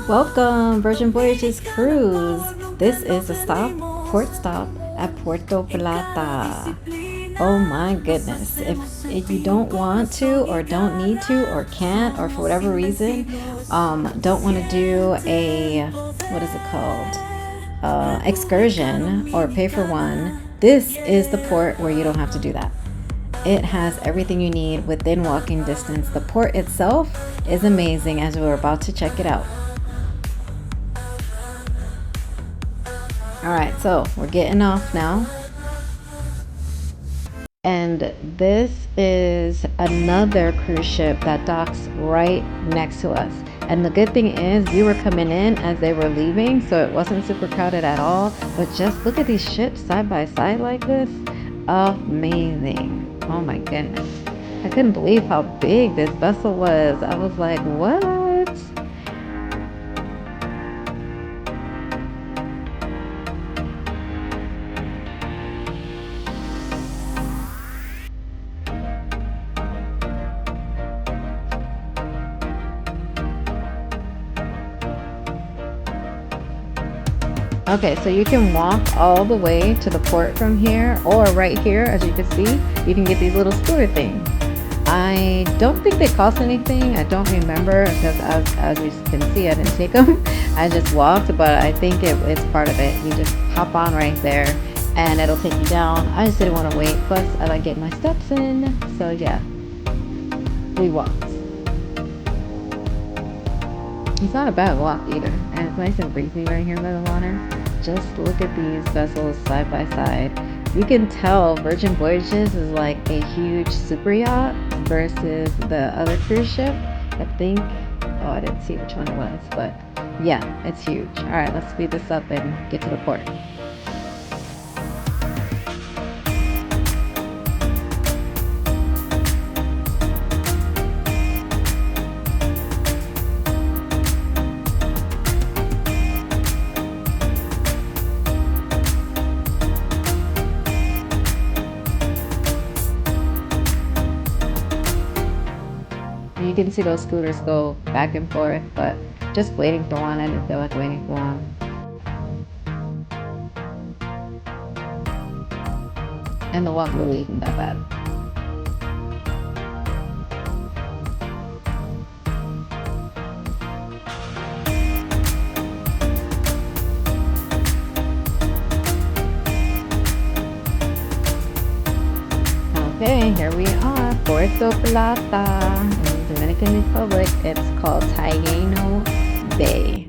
Welcome, Virgin Voyages cruise. This is a port stop at Puerto Plata. Oh my goodness. If you don't want to, or don't need to, or can't, or for whatever reason, don't want to do what is it called? Excursion or pay for one, this is the port where you don't have to do that. It has everything you need within walking distance. The port itself is amazing, as we're about to check it out. All right, so we're getting off now. And this is another cruise ship that docks right next to us. And the good thing is we were coming in as they were leaving, so it wasn't super crowded at all. But just look at these ships side by side like this. Amazing. Oh my goodness. I couldn't believe how big this vessel was. I was like, what? Okay, so you can walk all the way to the port from here, or right here, as you can see, you can get these little scooter things. I don't think they cost anything. I don't remember, because as you can see, I didn't take them. I just walked, but I think it's part of it. You just hop on right there and it'll take you down. I just didn't want to wait. Plus, I like getting my steps in. So yeah, we walked. It's not a bad walk either, and it's nice and breezy right here by the water. Just look at these vessels side by side. You can tell Virgin Voyages is like a huge super yacht versus the other cruise ship. I think, oh, I didn't see which one it was, but yeah, it's huge. All right, let's speed this up and get to the port. You can see those scooters go back and forth, but just waiting for one, I didn't feel like waiting for one. And the walk really isn't that bad. Okay, here we are, Puerto Plata, in the Dominican Republic. It's called Taino Bay.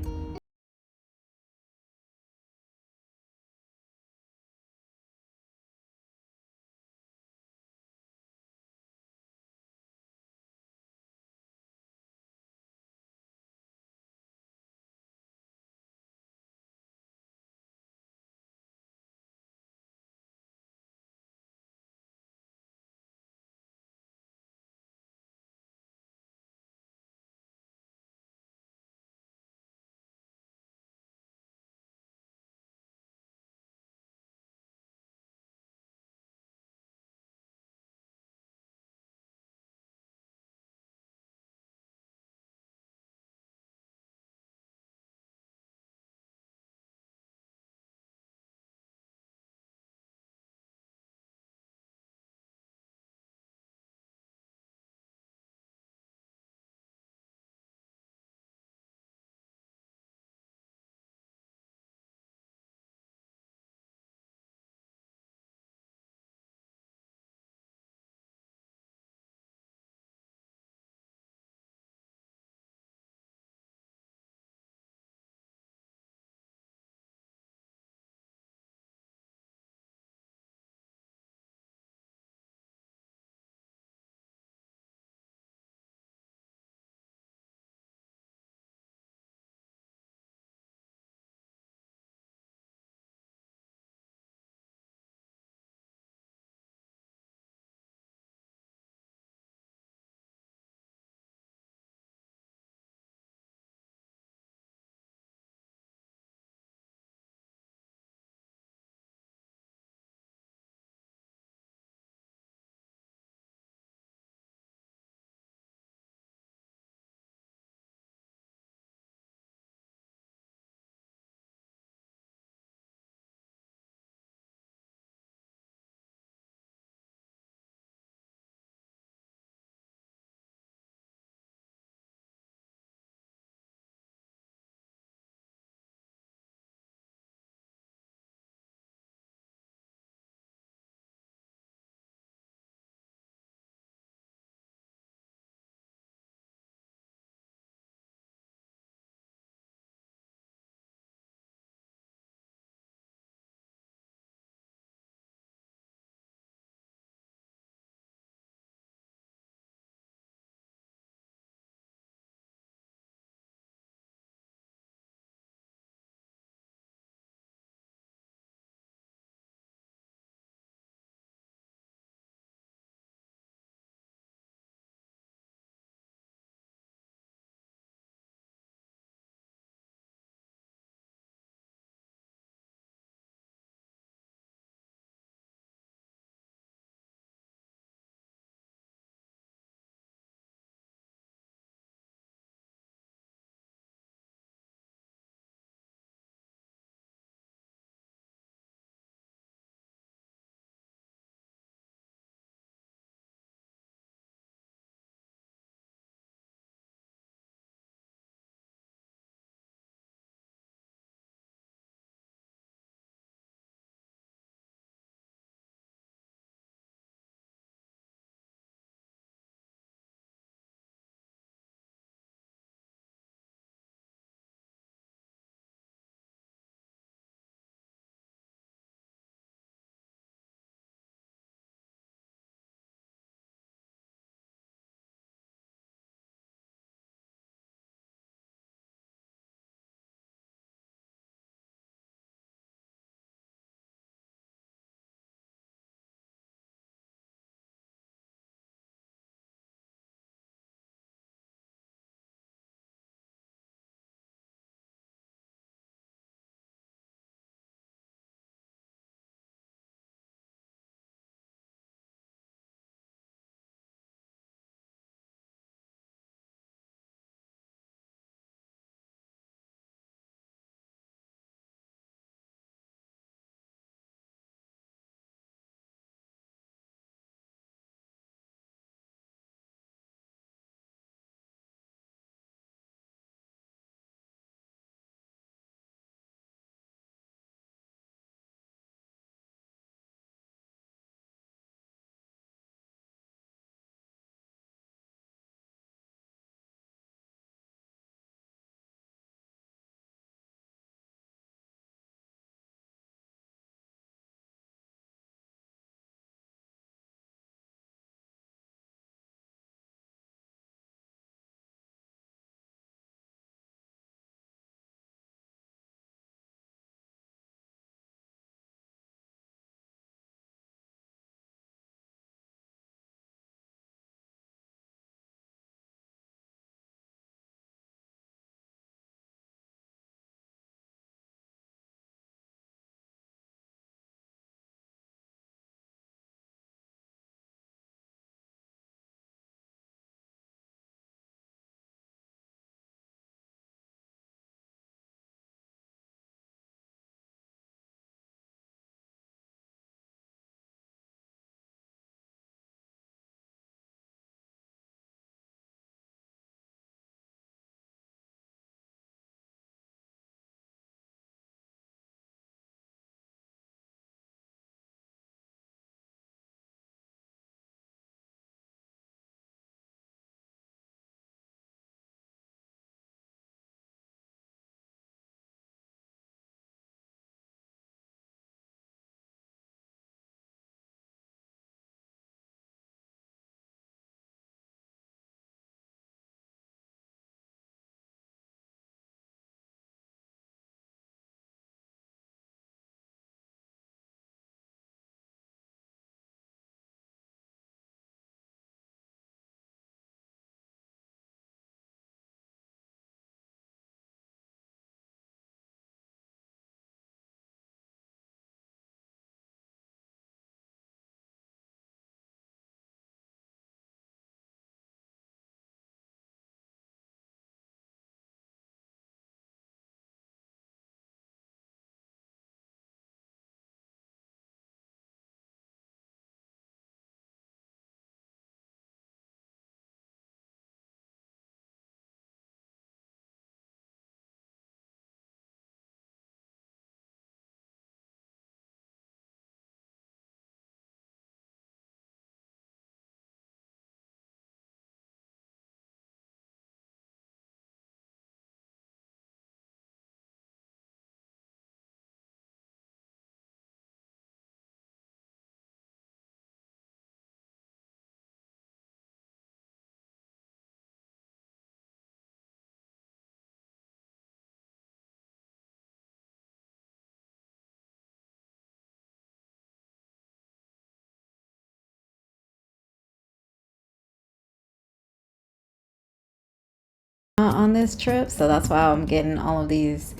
on this trip, so that's why I'm getting all of these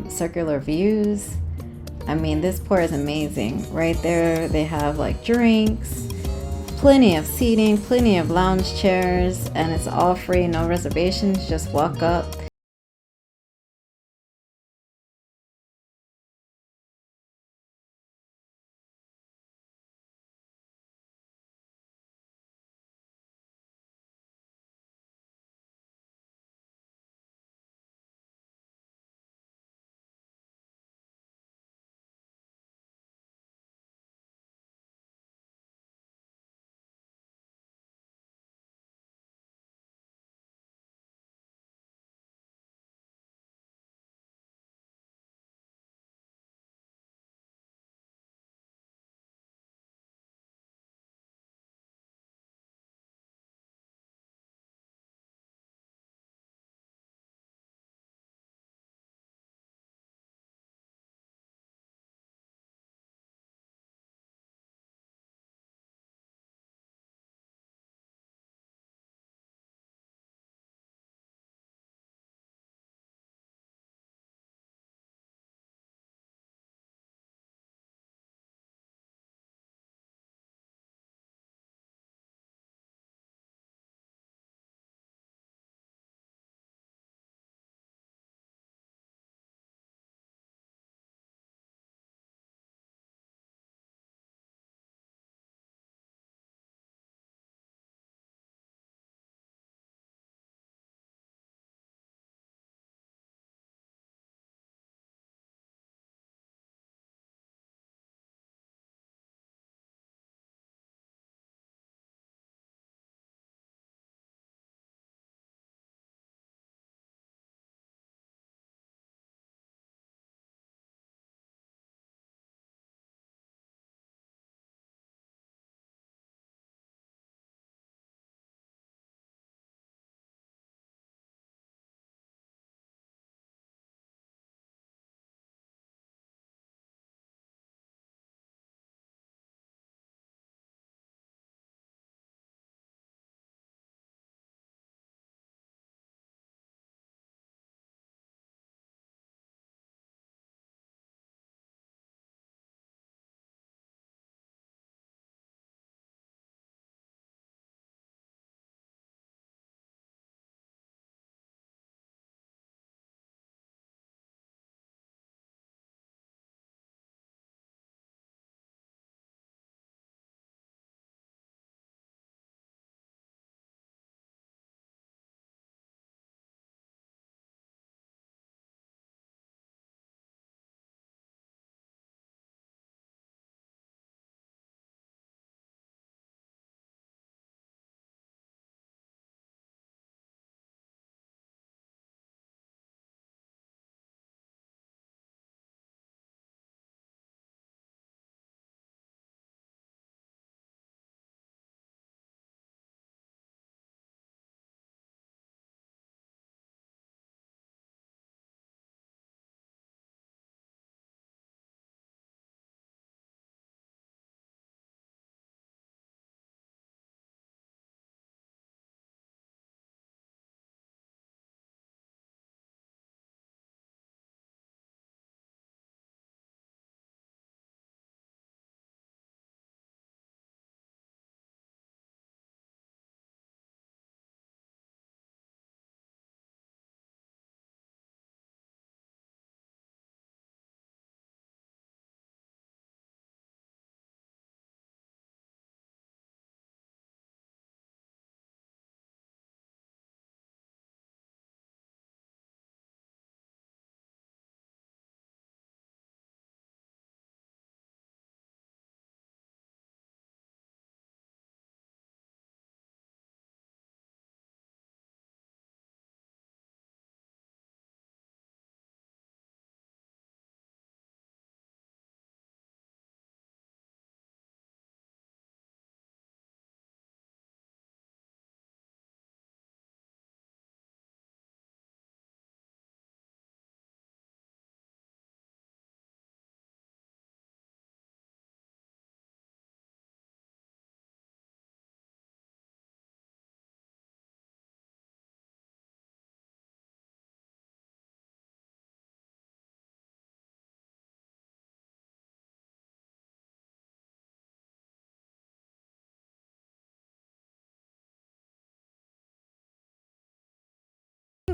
circular views. I mean, this port is amazing. Right there, they have like drinks, plenty of seating, plenty of lounge chairs, and it's all free, no reservations. Just walk up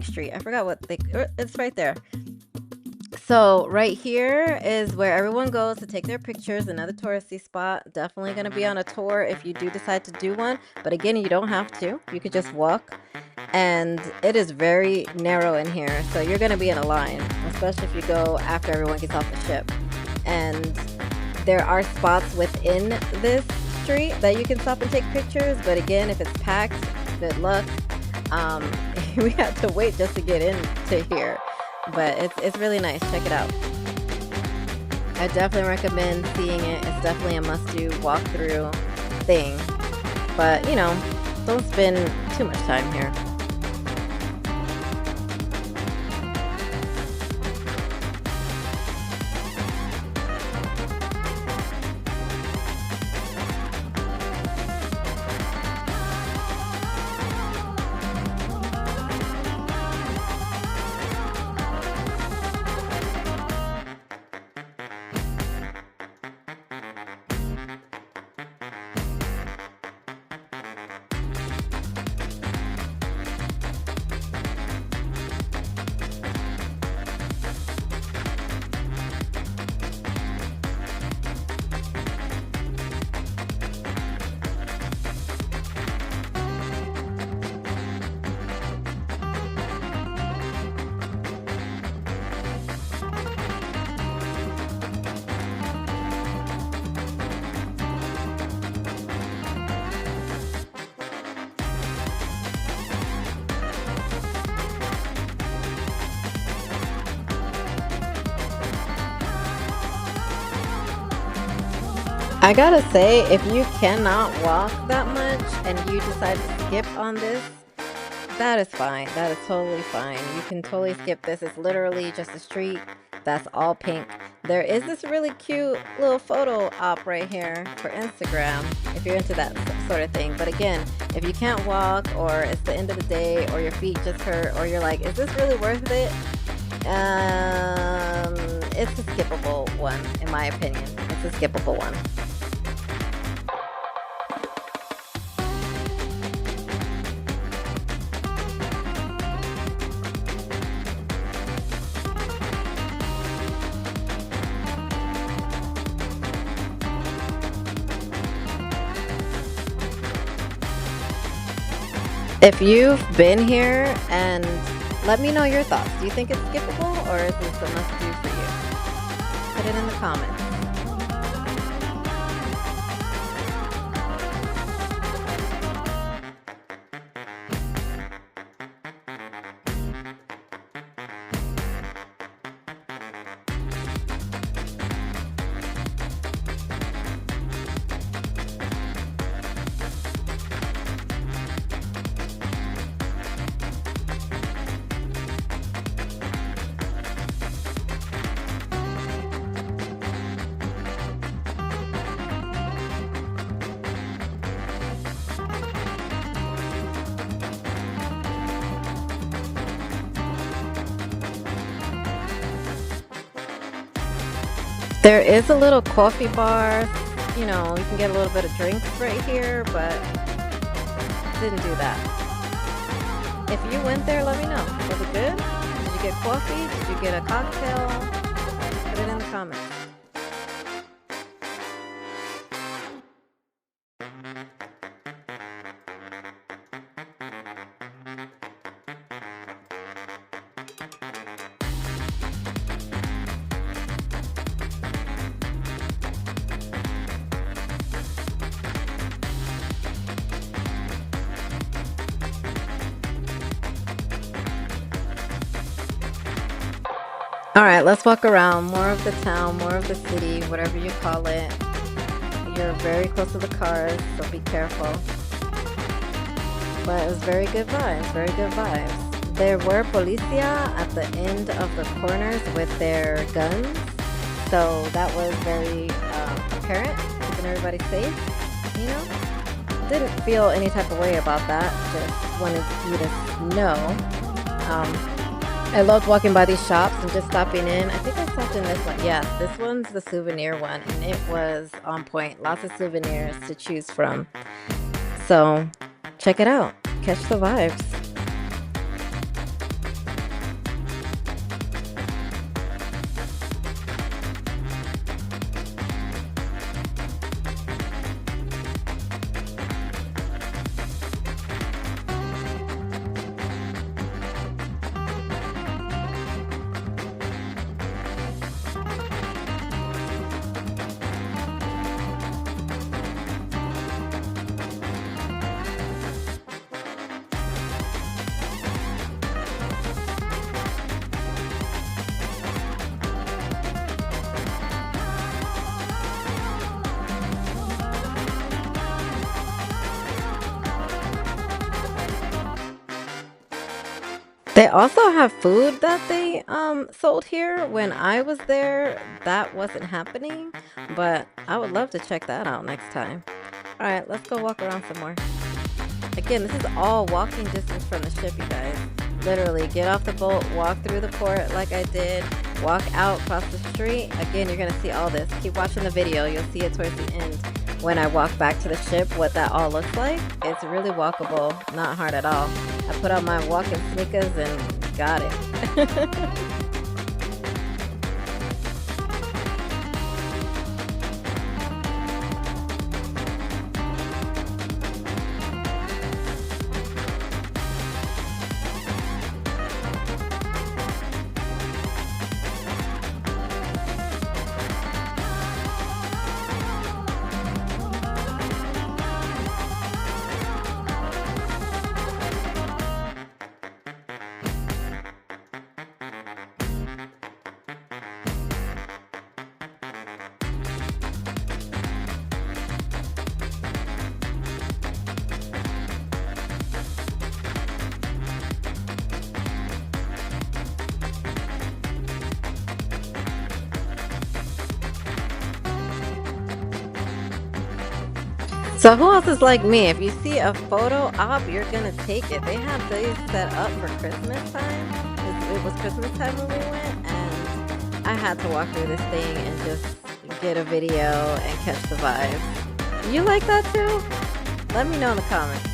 street. I forgot what it's right there. So right here is where everyone goes to take their pictures. Another touristy spot. Definitely going to be on a tour if you do decide to do one. But again, you don't have to. You could just walk. And it is very narrow in here. So you're going to be in a line, especially if you go after everyone gets off the ship. And there are spots within this street that you can stop and take pictures. But again, if it's packed, good luck. We had to wait just to get into here. But it's really nice. Check it out. I definitely recommend seeing it. It's definitely a must-do walkthrough thing. But, you know, don't spend too much time here. I gotta say, if you cannot walk that much and you decide to skip on this, that is fine. That is totally fine. You can totally skip this. It's literally just a street that's all pink. There is this really cute little photo op right here for Instagram if you're into that sort of thing. But again, if you can't walk or it's the end of the day or your feet just hurt or you're like, is this really worth it? It's a skippable one, in my opinion. It's a skippable one. If you've been here, and let me know your thoughts. Do you think it's skippable or is this a must-do for you? Put it in the comments. There is a little coffee bar, you know, you can get a little bit of drinks right here, but didn't do that. If you went there, let me know. Was it good? Did you get coffee? Did you get a cocktail? Put it in the comments. All right, let's walk around. More of the town, more of the city, whatever you call it. You're very close to the cars, so be careful. But it was very good vibes, very good vibes. There were policia at the end of the corners with their guns, so that was very apparent, keeping everybody safe, you know? Didn't feel any type of way about that, just wanted you to know. I loved walking by these shops and just stopping in. I think I stopped in this one. Yeah, this one's the souvenir one, and it was on point. Lots of souvenirs to choose from. So check it out. Catch the vibes. They also have food that they sold here. When I was there, that wasn't happening, but I would love to check that out next time. All right, let's go walk around some more. Again, this is all walking distance from the ship, you guys. Literally, get off the boat, walk through the port like I did, walk out across the street. Again, you're gonna see all this. Keep watching the video. You'll see it towards the end when I walk back to the ship, what that all looks like. It's really walkable, not hard at all. I put on my walking sneakers and got it. So who else is like me? If you see a photo op, you're gonna take it. They have these set up for Christmas time. It was Christmas time when we went, and I had to walk through this thing and just get a video and catch the vibes. You like that too? Let me know in the comments.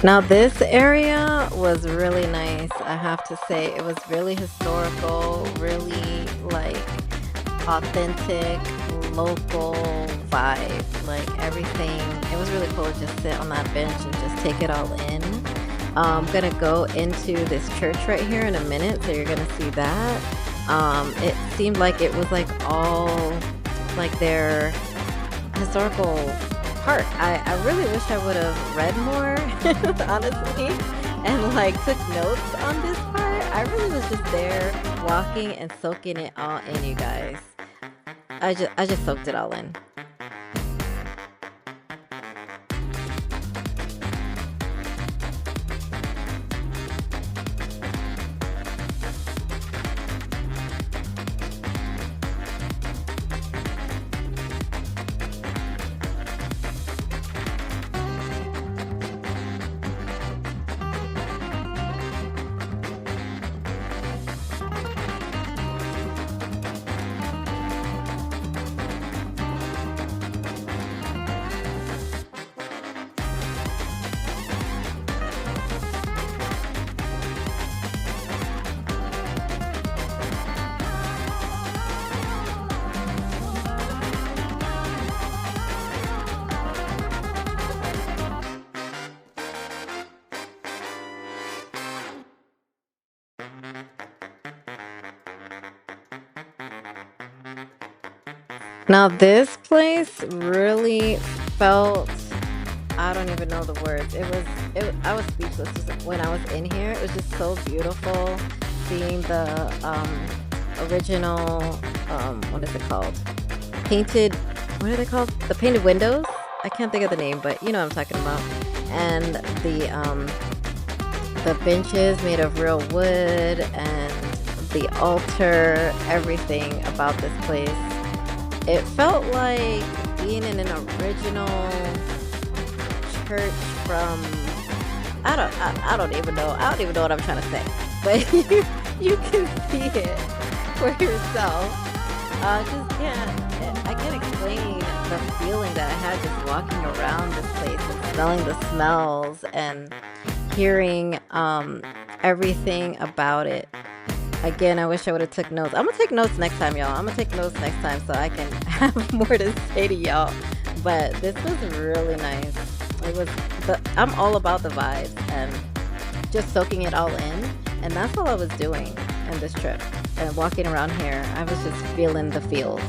Now this area was really nice, I have to say. It was really historical, really like authentic, local vibe, like everything. It was really cool to just sit on that bench and just take it all in. I'm gonna go into this church right here in a minute, so you're gonna see that. It seemed like it was like all like their historical part. I really wish I would have read more, honestly, and like took notes on this part. I really was just there walking and soaking it all in, you guys. I just soaked it all in. Now this place really felt, I don't even know the words. I was speechless when I was in here. It was just so beautiful seeing the original what is it called? Painted, what are they called? The painted windows? I can't think of the name, but you know what I'm talking about. And the benches made of real wood and the altar, everything about this place. It felt like being in an original church from, I don't even know. I don't even know what I'm trying to say. But you can see it for yourself. I can't explain the feeling that I had just walking around this place and smelling the smells and hearing everything about it. Again, I wish I would have took notes. I'm gonna take notes next time, y'all. I'm gonna take notes next time so I can have more to say to y'all. But this was really nice. It was I'm all about the vibes and just soaking it all in. And that's all I was doing in this trip. And walking around here, I was just feeling the feels.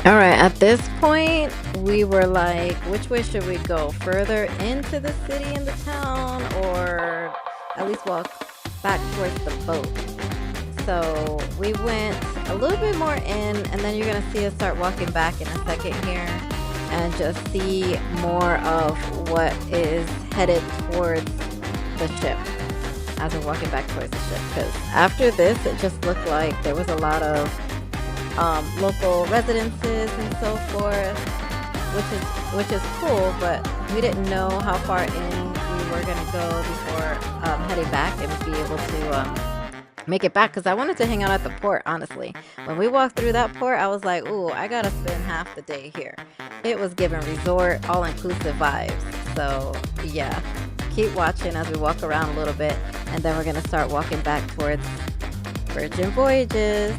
All right, at this point, we were like, which way should we go? Further into the city and the town, or at least walk back towards the boat? So we went a little bit more in, and then you're gonna see us start walking back in a second here and just see more of what is headed towards the ship as we're walking back towards the ship. Because after this, it just looked like there was a lot of local residences and so forth, which is cool. But we didn't know how far in we were gonna go before heading back and be able to make it back. Because I wanted to hang out at the port. Honestly, when we walked through that port, I was like, "Ooh, I gotta spend half the day here." It was giving resort, all-inclusive vibes. So yeah, keep watching as we walk around a little bit, and then we're gonna start walking back towards Virgin Voyages.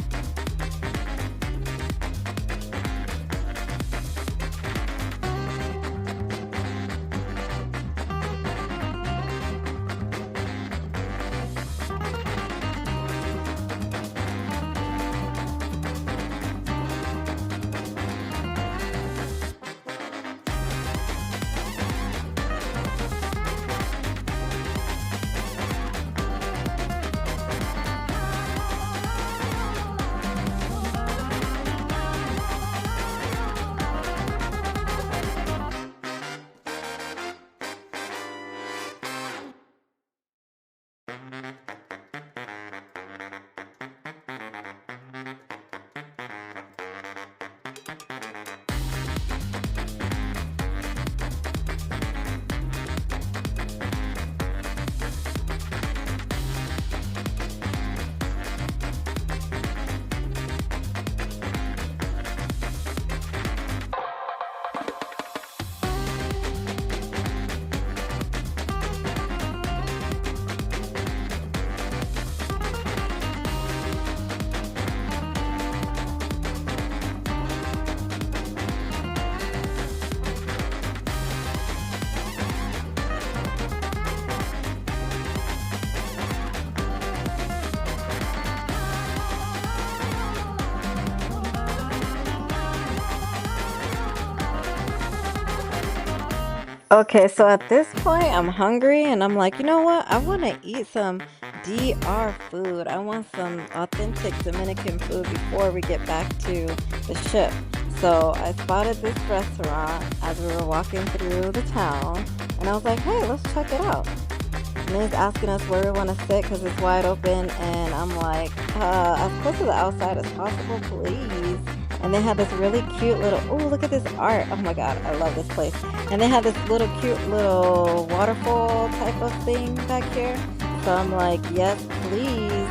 Okay, so at this point, I'm hungry and I'm like, you know what? I want to eat some DR food. I want some authentic Dominican food before we get back to the ship. So I spotted this restaurant as we were walking through the town, and I was like, hey, let's check it out. And he's asking us where we want to sit because it's wide open, and I'm like, as close to the outside as possible, please. And they had this really cute little, oh, look at this art. Oh my God, I love this place. And they had this little cute little waterfall type of thing back here. So I'm like, yes, please.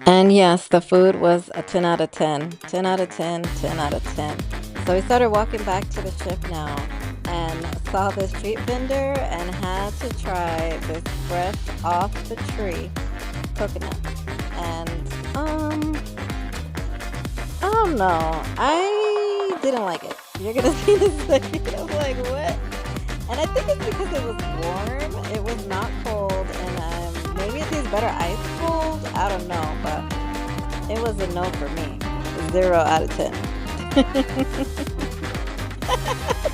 And yes, the food was a 10 out of 10. 10 out of 10, 10 out of 10. So we started walking back to the ship now and saw this street vendor and had to try this fresh off the tree coconut. And I don't know. I didn't like it. You're gonna see this second. I'm like, what? And I think it's because it was warm. It was not cold, and maybe it tastes better ice cold. I don't know, but it was a no for me. 0 out of 10.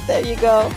There you go.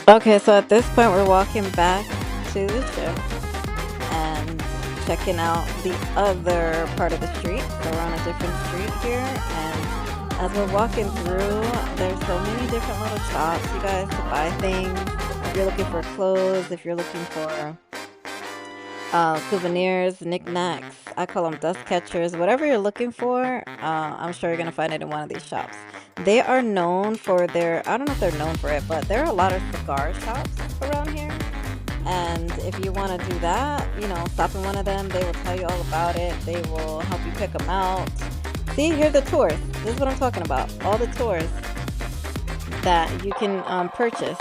Okay, so at this point, we're walking back to the ship and checking out the other part of the street. So we're on a different street here, and as we're walking through, there's so many different little shops, you guys, to buy things. If you're looking for clothes, if you're looking for souvenirs, knickknacks, I call them dust catchers, whatever you're looking for, I'm sure you're gonna find it in one of these shops. They are known for their, I don't know if they're known for it, but there are a lot of cigar shops around here. And if you want to do that, stop in one of them. They will tell you all about it. They will help you pick them out. See, here are the tours. This is what I'm talking about. All the tours that you can purchase.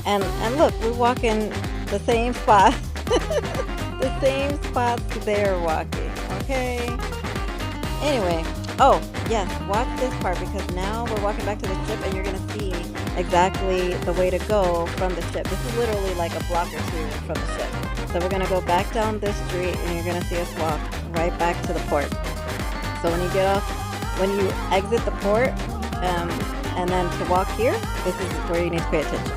And look, we're walking the same spot, the same spots they're walking. Okay. Anyway, oh yes, watch this part because now we're walking back to the ship and you're gonna see exactly the way to go from the ship. This is literally like a block or two from the ship. So we're gonna go back down this street and you're gonna see us walk right back to the port. So when you get off, when you exit the port, and then to walk here, this is where you need to pay attention.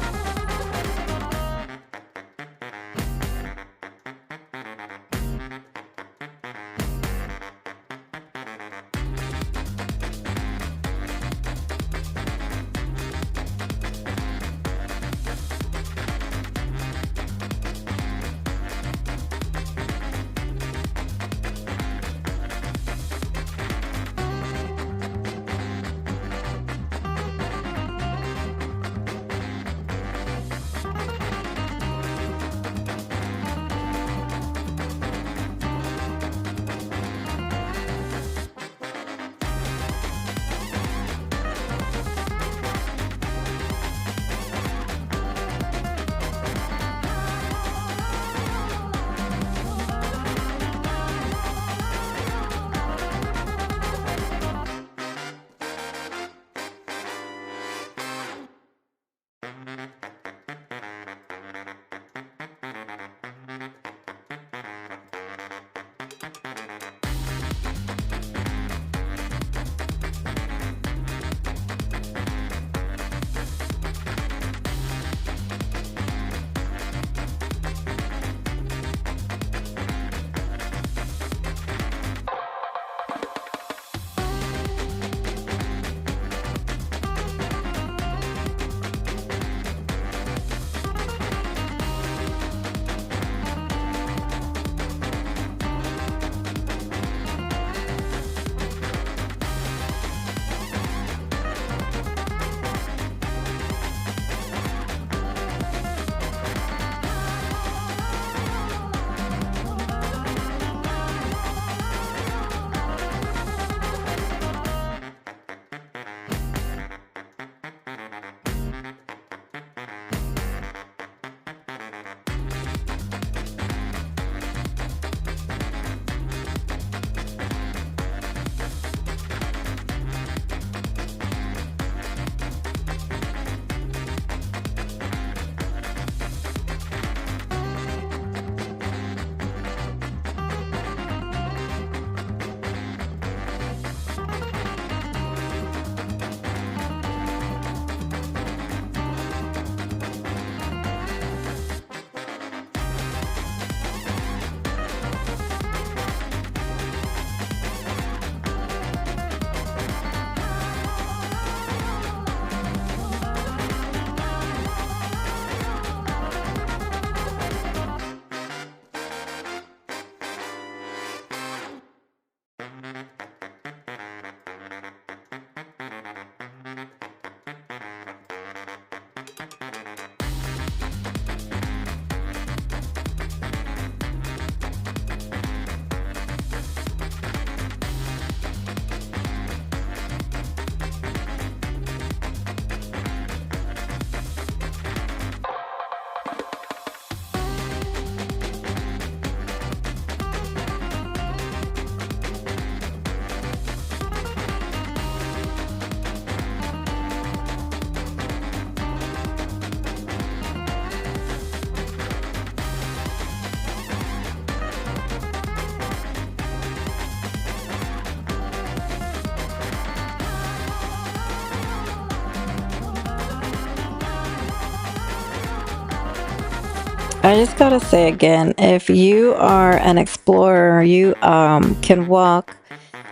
I just gotta say again, if you are an explorer, you can walk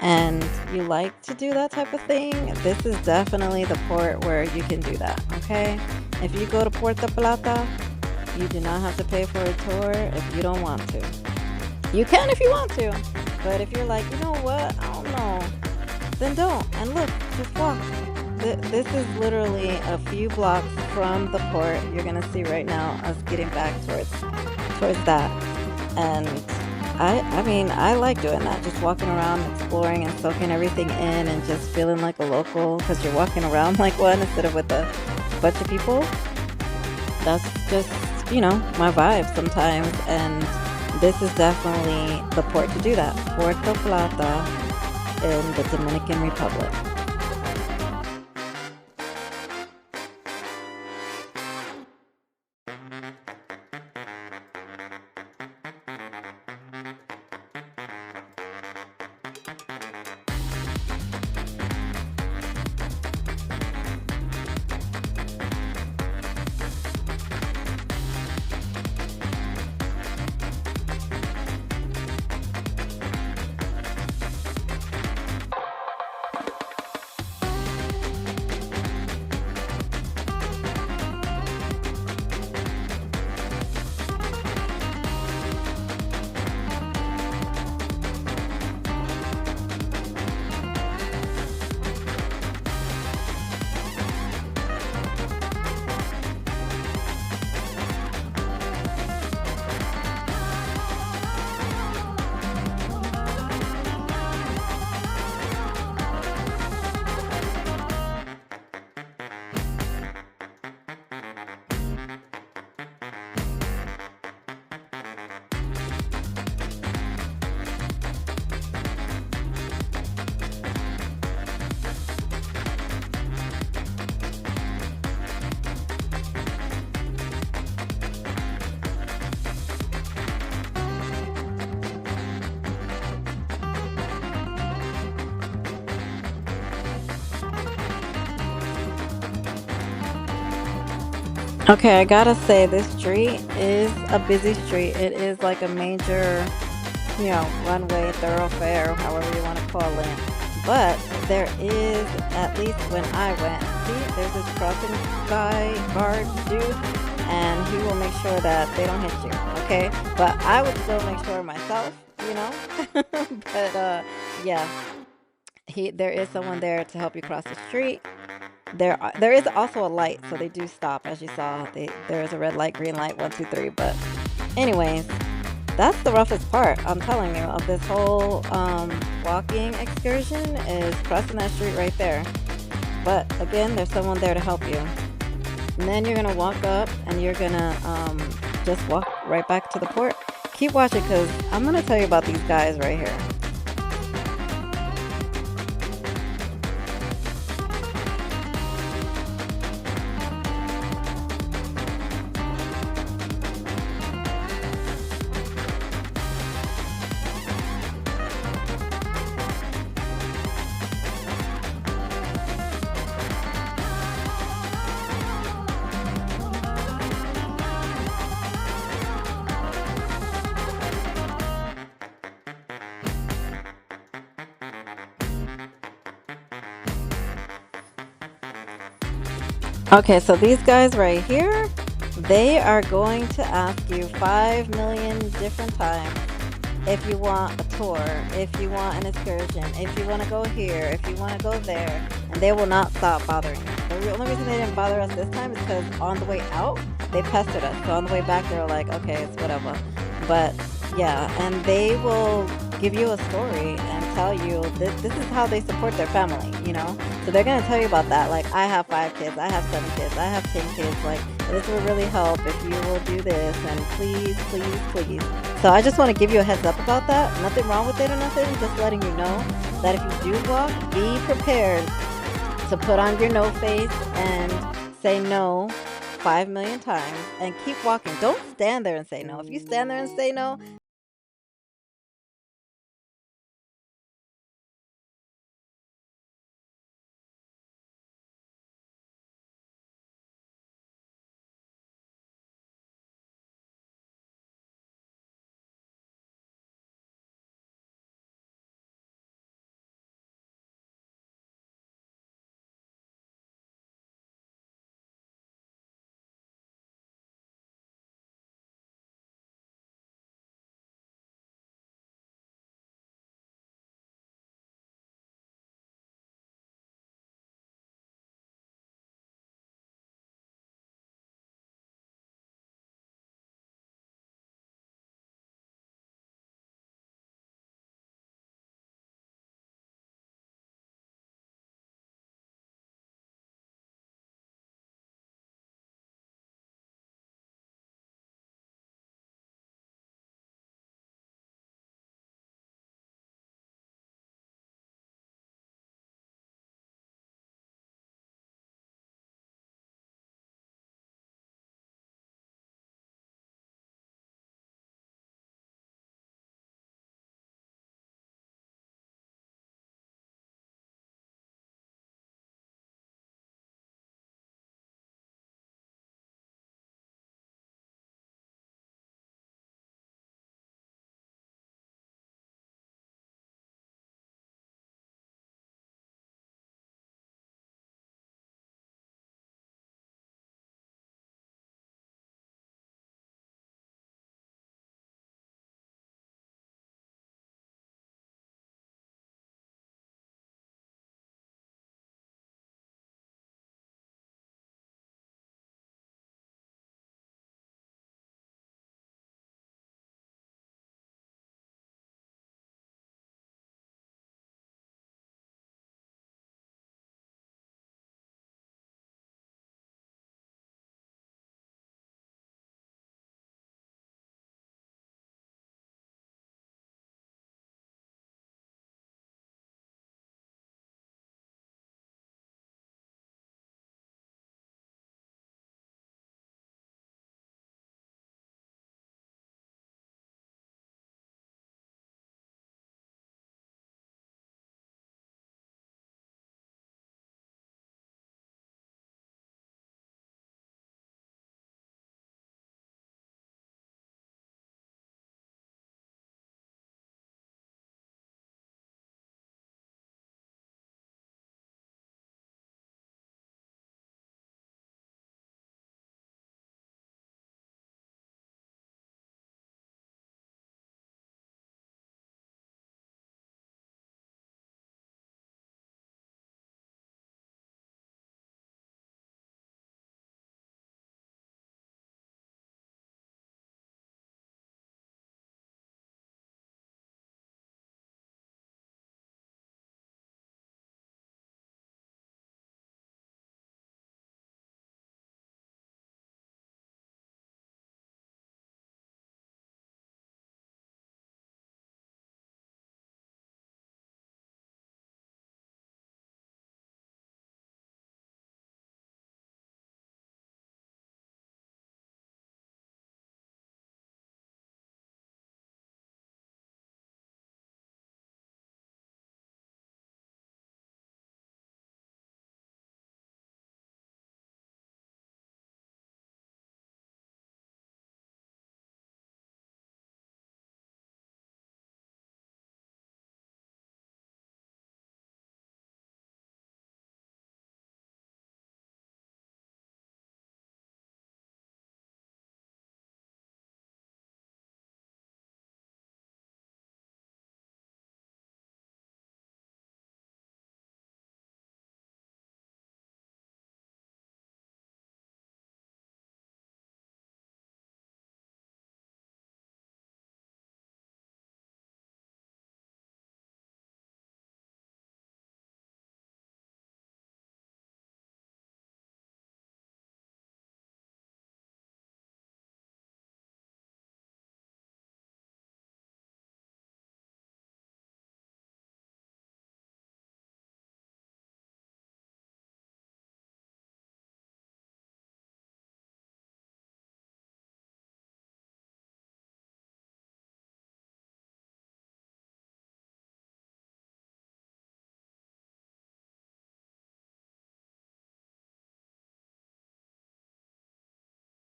and you like to do that type of thing, this is definitely the port where you can do that, okay? If you go to Puerto Plata, you do not have to pay for a tour if you don't want to. You can if you want to, but if you're like, you know what, I don't know, then don't. And look, just walk. This is literally a few blocks from the port. You're gonna see right now us getting back towards that. And I mean, I like doing that, just walking around, exploring and soaking everything in and just feeling like a local because you're walking around like one instead of with a bunch of people. That's just, my vibe sometimes. And this is definitely the port to do that. Puerto Plata in the Dominican Republic. Okay, I gotta say, this street is a busy street. It is like a major, runway, thoroughfare, however you want to call it. But there is, at least when I went, see, there's this crossing guard dude, and he will make sure that they don't hit you, okay? But I would still make sure myself, you know? But yeah, there is someone there to help you cross the street. There is also a light, so they do stop, as you saw. There is a red light, green light, one, two, three. But anyways, that's the roughest part. I'm telling you, of this whole walking excursion is crossing that street right there. But again, there's someone there to help you. And then you're gonna walk up, and you're gonna just walk right back to the port. Keep watching, because I'm gonna tell you about these guys right here. Okay, so these guys right here, they are going to ask you 5 million different times if you want a tour, if you want an excursion, if you want to go here, if you want to go there, and they will not stop bothering you. The only reason they didn't bother us this time is because on the way out, they pestered us. So on the way back, they were like, okay, it's whatever. But yeah, and they will give you a story and tell you this is how they support their family, you know? So they're gonna tell you about that. Like, I have 5 kids, I have 7 kids, I have 10 kids. Like, this will really help if you will do this, and please, please, please. So I just want to give you a heads up about that. Nothing wrong with it or nothing. Just letting you know that if you do walk, be prepared to put on your no face and say no 5 million times and keep walking. Don't stand there and say no. If you stand there and say no,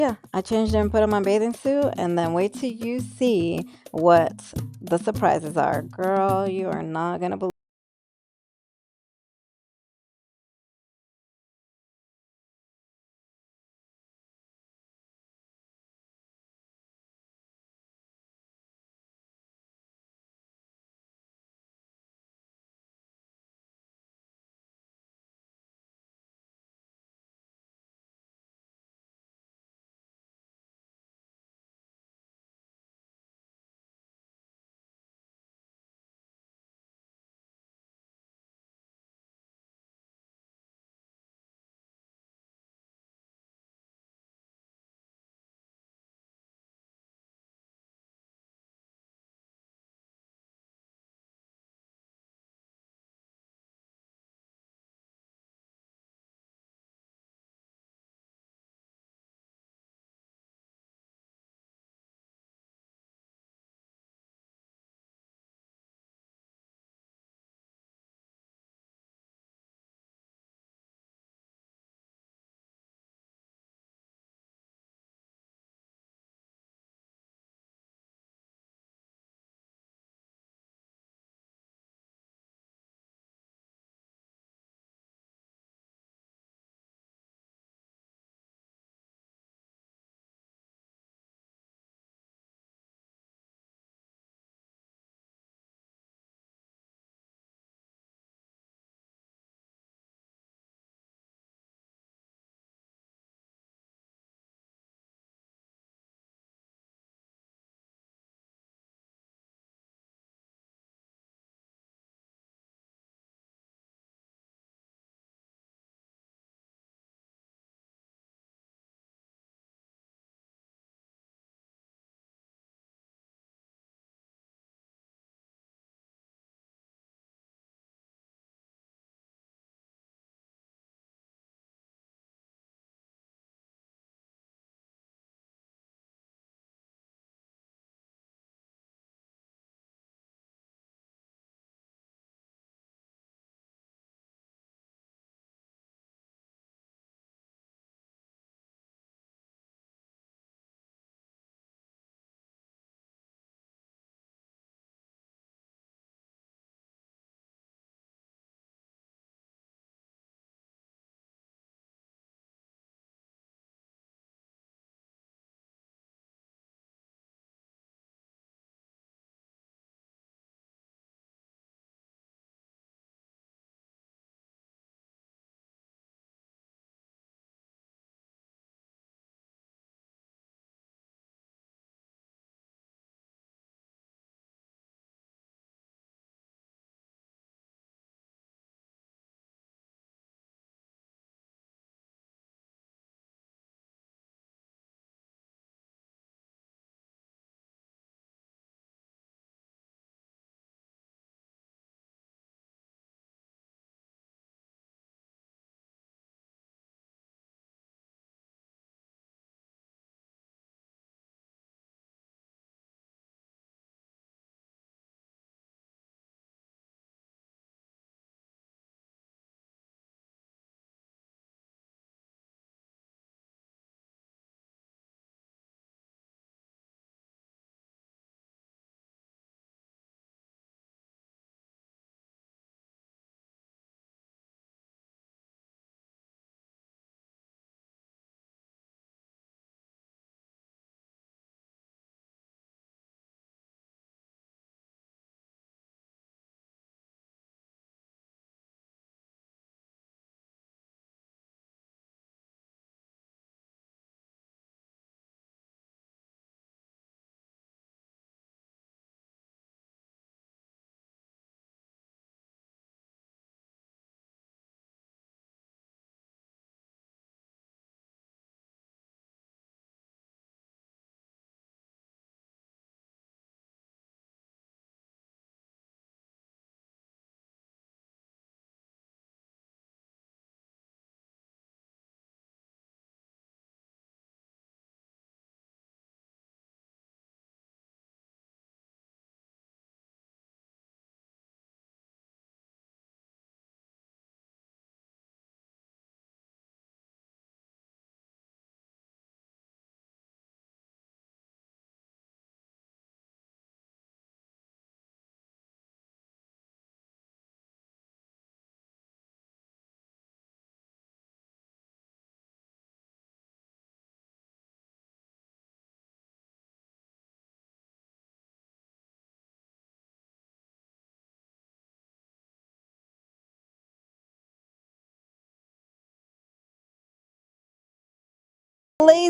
Yeah, I changed it and put on my bathing suit, and then wait till you see what the surprises are. Girl, you are not gonna believe.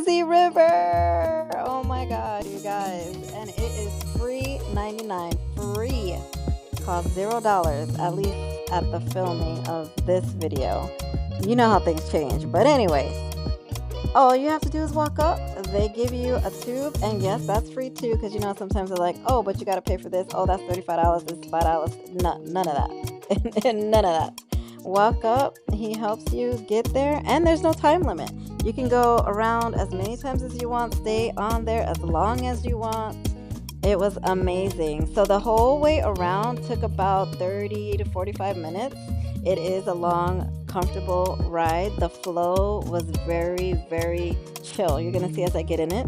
lazy river. Oh my god, you guys. And it is free 99. Free. Cost $0, at least at the filming of this video. You know how things change. But anyways, all you have to do is walk up. They give you a tube, and yes, that's free too, because you know sometimes they're like, oh, but you got to pay for this. Oh, that's $35. This is $5. No, none of that. None of that. Walk up. He helps you get there, and there's no time limit. You can go around as many times as you want. Stay on there as long as you want. It was amazing. So the whole way around took about 30 to 45 minutes. It is a long, comfortable ride. The flow was very, very chill. You're going to see as I get in it.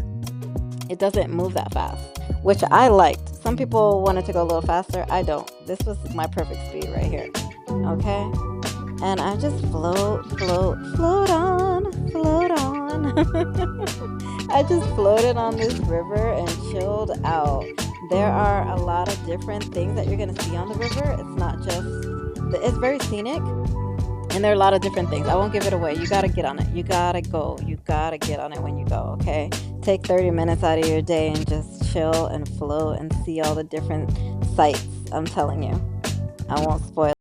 It doesn't move that fast, which I liked. Some people wanted to go a little faster. I don't. This was my perfect speed right here. Okay? And I just float on. I just floated on this river and chilled out. There are a lot of different things that you're going to see on the river. It's not just, it's very scenic, and there are a lot of different things. I won't give it away. You got to get on it. You got to go. You got to get on it when you go, okay? Take 30 minutes out of your day and just chill and float and see all the different sights. I'm telling you. I won't spoil.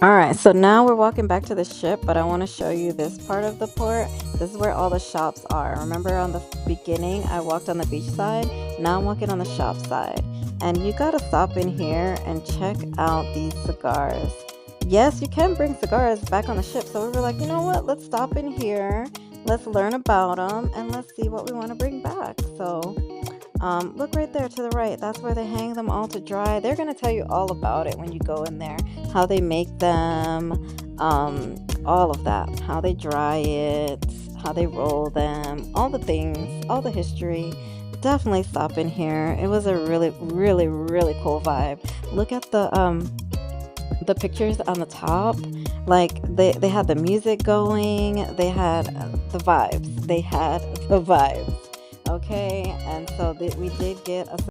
All right, so now we're walking back to the ship, but I want to show you this part of the port. This is where all the shops are. Remember on the beginning, I walked on the beach side. Now I'm walking on the shop side. And you got to stop in here and check out these cigars. Yes, you can bring cigars back on the ship. So we were like, you know what? Let's stop in here. Let's learn about them, and let's see what we want to bring back. So look right there to the right. That's where they hang them all to dry. They're going to tell you all about it when you go in there. How they make them, all of that. How they dry it, how they roll them, all the things, all the history. Definitely stop in here. It was a really, really, really cool vibe. Look at the pictures on the top. Like they had the music going. They had the vibes. Okay, and so we did get a